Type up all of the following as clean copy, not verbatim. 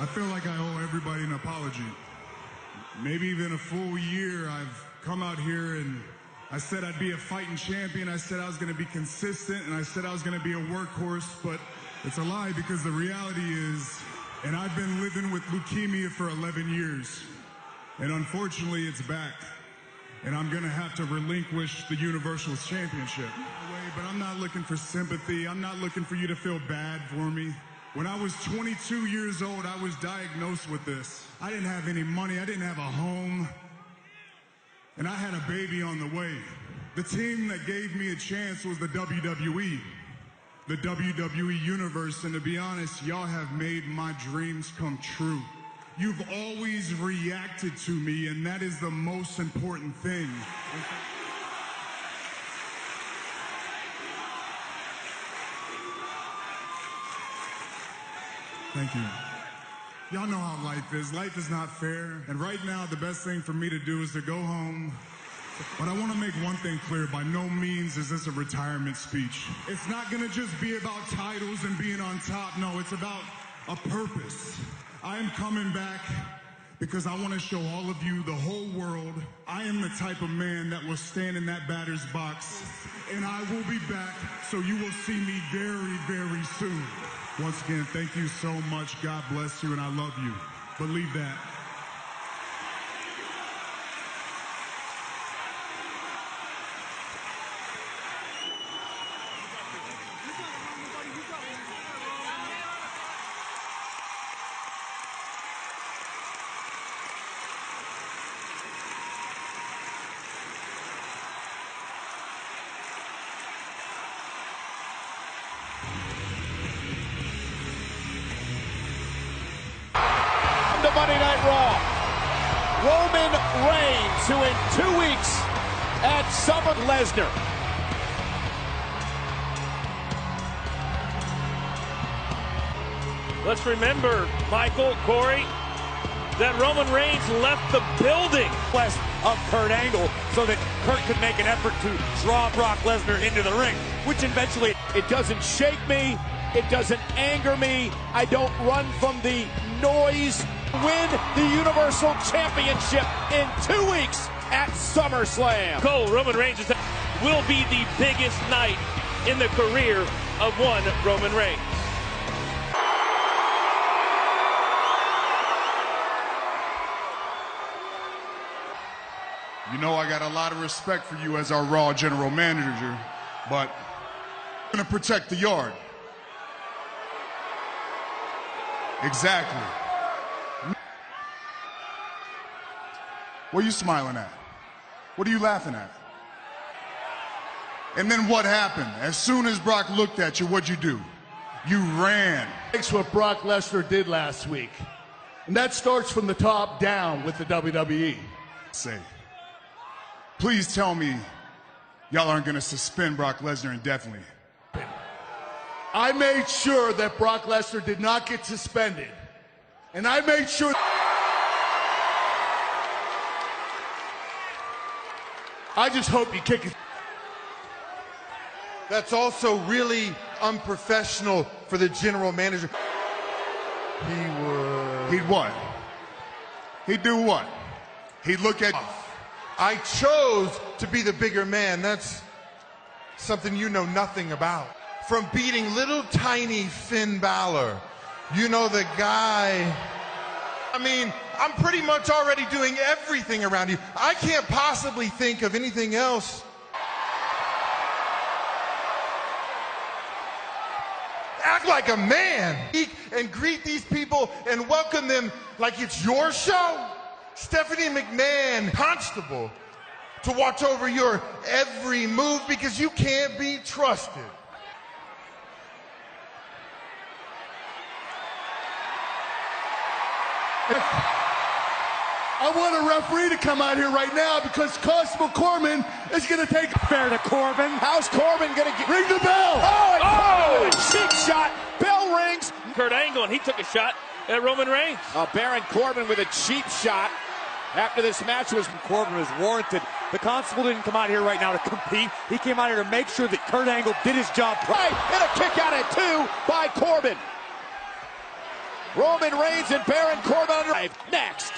I feel like I owe everybody an apology. Maybe even a full year I've come out here and I said I'd be a fighting champion. I said I was going to be consistent, and I said I was going to be a workhorse, but it's a lie because the reality is, and I've been living with leukemia for 11 years, and unfortunately it's back, and I'm going to have to relinquish the Universal Championship. But I'm not looking for sympathy. I'm not looking for you to feel bad for me. When I was 22 years old, I was diagnosed with this. I didn't have any money. I didn't have a home. And I had a baby on the way. The team that gave me a chance was the WWE. The WWE Universe. And to be honest, y'all have made my dreams come true. You've always reacted to me, and that is the most important thing. Thank you. Y'all know how life is. Life is not fair. And right now, the best thing for me to do is to go home. But I want to make one thing clear. By no means is this a retirement speech. It's not going to just be about titles and being on top. No, it's about a purpose. I am coming back because I want to show all of you, the whole world, I am the type of man that will stand in that batter's box. And I will be back, so you will see me very, very soon. Once again, thank you so much. God bless you, and I love you. Believe that. To Monday Night Raw, Roman Reigns, who in 2 weeks at Summer Lesnar. Let's remember, Michael, Corey, that Roman Reigns left the building Of Kurt Angle, so that Kurt could make an effort to draw Brock Lesnar into the ring, which eventually, it doesn't shake me, it doesn't anger me, I don't run from the noise. Win the Universal Championship in 2 weeks at SummerSlam. Cole, Roman Reigns will be the biggest night in the career of one Roman Reigns. You know I got a lot of respect for you as our Raw general manager, but I'm going to protect the yard. Exactly. What are you smiling at? What are you laughing at? And then what happened? As soon as Brock looked at you, what'd you do? You ran. That's what Brock Lesnar did last week. And that starts from the top down with the WWE. Say, please tell me y'all aren't going to suspend Brock Lesnar indefinitely. I made sure that Brock Lesnar did not get suspended. And I made sure... I just hope you kick it. That's also really unprofessional for the general manager. He'd what? He'd do what? He'd look at... I chose to be the bigger man. That's something you know nothing about. From beating little tiny Finn Balor, you know the guy... I mean, I'm pretty much already doing everything around you. I can't possibly think of anything else. Act like a man and greet these people and welcome them like it's your show. Stephanie McMahon, constable, to watch over your every move because you can't be trusted. I want a referee to come out here right now because Constable Corbin is going to take fair to Corbin. How's Corbin going to get... Ring the bell! Oh, and a cheap shot. Bell rings. Kurt Angle, and he took a shot at Roman Reigns. Baron Corbin with a cheap shot. After this match Corbin was warranted. The Constable didn't come out here right now to compete. He came out here to make sure that Kurt Angle did his job right. And a kick out at 2 by Corbin. Roman Reigns and Baron Corbin next.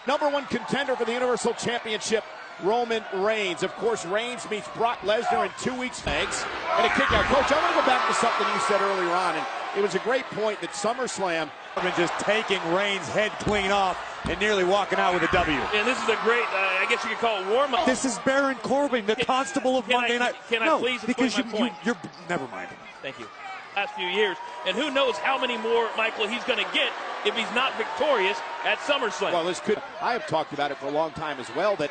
#1 contender for the Universal Championship, Roman Reigns. Of course, Reigns meets Brock Lesnar in 2 weeks. Thanks. And a kick out. Coach, I want to go back to something you said earlier on, and it was a great point that SummerSlam Corbin just taking Reigns' head clean off and nearly walking out with a W. And this is a great, I guess you could call it warm-up. This is Baron Corbin, the constable of Monday Night. Can I please because explain my point? you're never mind. Thank you. Last few years, and who knows how many more, Michael, he's going to get if he's not victorious at SummerSlam. Well, I have talked about it for a long time as well, that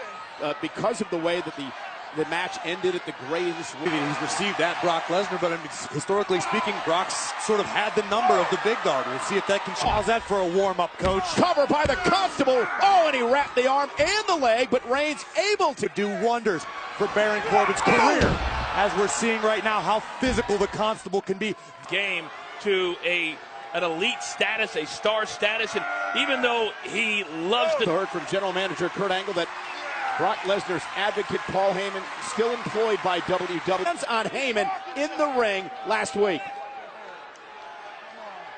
because of the way that the match ended at the greatest. He's received at Brock Lesnar, but I mean, historically speaking, Brock's sort of had the number of the big dog. We'll see if that can. How's that for a warm-up, Coach? Cover by the constable. Oh, and he wrapped the arm and the leg, but Reigns able to do wonders for Baron Corbin's career, as we're seeing right now how physical the constable can be. Game to an elite status, a star status, and even though he loves to. Heard from General Manager Kurt Angle that Brock Lesnar's advocate Paul Heyman still employed by WWE. On Heyman in the ring last week.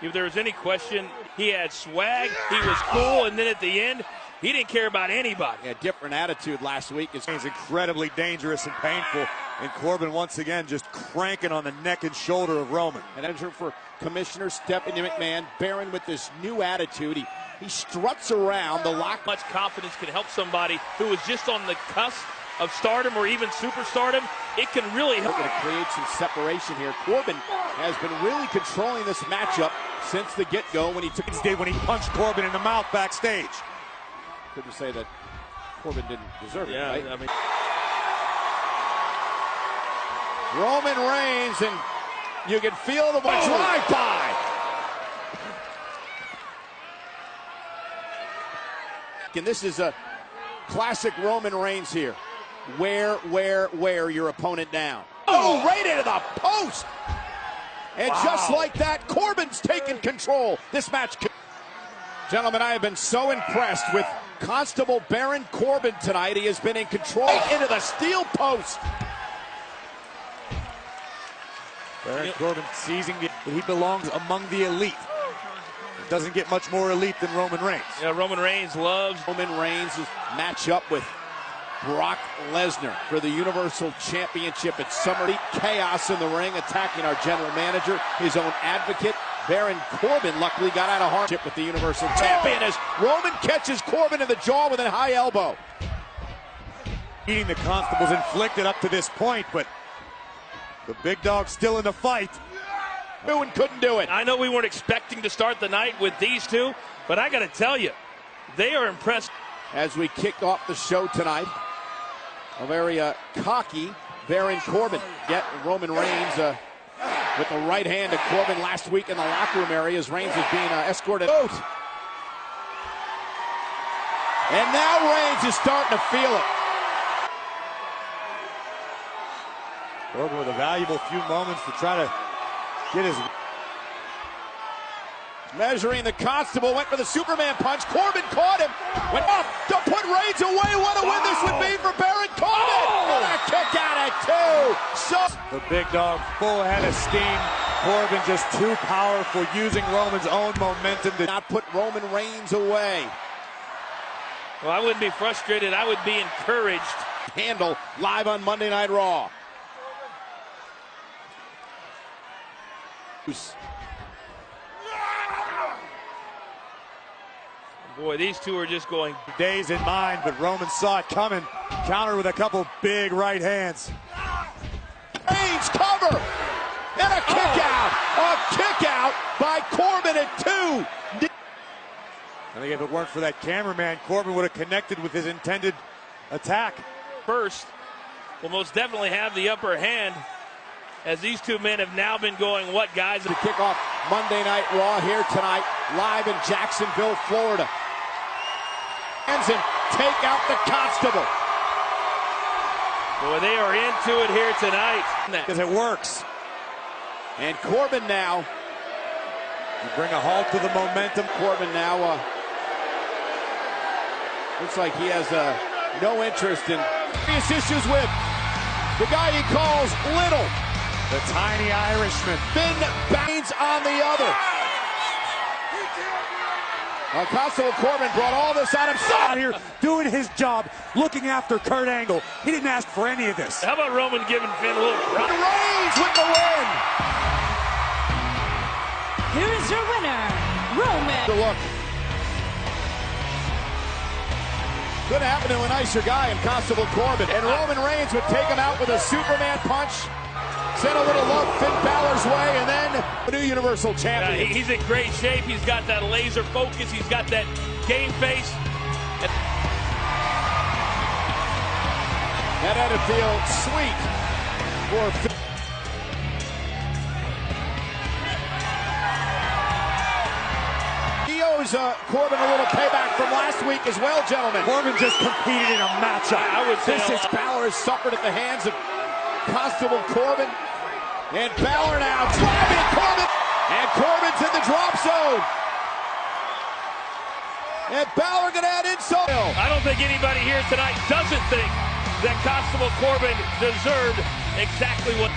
If there was any question, he had swag, he was cool, and then at the end, he didn't care about anybody. A different attitude last week. It's incredibly dangerous and painful, and Corbin once again just cranking on the neck and shoulder of Roman. And enter for Commissioner Stephanie McMahon. Baron with this new attitude. He struts around the lock. Much confidence can help somebody who is just on the cusp of stardom or even superstardom. It can really help. We're going to create some separation here. Corbin has been really controlling this matchup since the get-go when he punched Corbin in the mouth backstage. Couldn't say that Corbin didn't deserve it, right? I mean, Roman Reigns, and you can feel the drive-by. And this is a classic Roman Reigns here. Wear your opponent down. Oh, right into the post. And just like that, Corbin's taken control. This match. Gentlemen, I have been so impressed with Constable Baron Corbin tonight. He has been in control into the steel post. Baron Corbin seizing that he belongs among the elite. It doesn't get much more elite than Roman Reigns. Yeah, Roman Reigns loves. Roman Reigns' match up with Brock Lesnar for the Universal Championship at Summer. Chaos in the ring, attacking our general manager, his own advocate. Baron Corbin luckily got out of hardship with the Universal Champion as Roman catches Corbin in the jaw with a high elbow. Beating the Constable's inflicted up to this point, but the big dog's still in the fight. And couldn't do it. I know we weren't expecting to start the night with these two, but I got to tell you, they are impressed. As we kick off the show tonight, a very cocky Baron Corbin. Yet Roman Reigns with the right hand to Corbin last week in the locker room area as Reigns is being escorted out. And now Reigns is starting to feel it. Corbin with a valuable few moments to try to get his... Measuring the constable, went for the Superman punch. Corbin caught him, went off to put Reigns away. What a win this would be for Baron Corbin. And a kick out at 2. So the big dog full head of steam. Corbin just too powerful, using Roman's own momentum to not put Roman Reigns away. Well, I wouldn't be frustrated. I would be encouraged. Handle live on Monday Night Raw. Boy, these two are just going days in mind, but Roman saw it coming. Countered with a couple big right hands. Reigns cover and a kick out. A kick out by Corbin at 2. I think if it weren't for that cameraman, Corbin would have connected with his intended attack. First will most definitely have the upper hand, as these two men have now been going, what, guys? To kick off Monday Night Raw here tonight, live in Jacksonville, Florida. And take out the constable. Boy, they are into it here tonight. Because it works. And Corbin now. You bring a halt to the momentum. Corbin now looks like he has no interest in serious issues with the guy he calls Little. The tiny Irishman. Finn Baines on the other. Constable Corbin brought all this on himself Here doing his job, looking after Kurt Angle. He didn't ask for any of this. How about Roman giving Finn a little rock? Reigns with the win. Here is your winner, Roman. The look. Couldn't happen to a nicer guy in Constable Corbin. And Roman Reigns would take him out with a Superman punch. Send a little love Finn Balor's way, and then the new Universal Champion. He's in great shape. He's got that laser focus. He's got that game face. That had to feel sweet for Finn. He owes Corbin a little payback from last week as well, gentlemen. Corbin just competed in a matchup. I would say This is Balor has suffered at the hands of Constable Corbin. And Balor now driving Corbin. And Corbin's in the drop zone. And Balor gonna add insult. I don't think anybody here tonight doesn't think that Constable Corbin deserved exactly what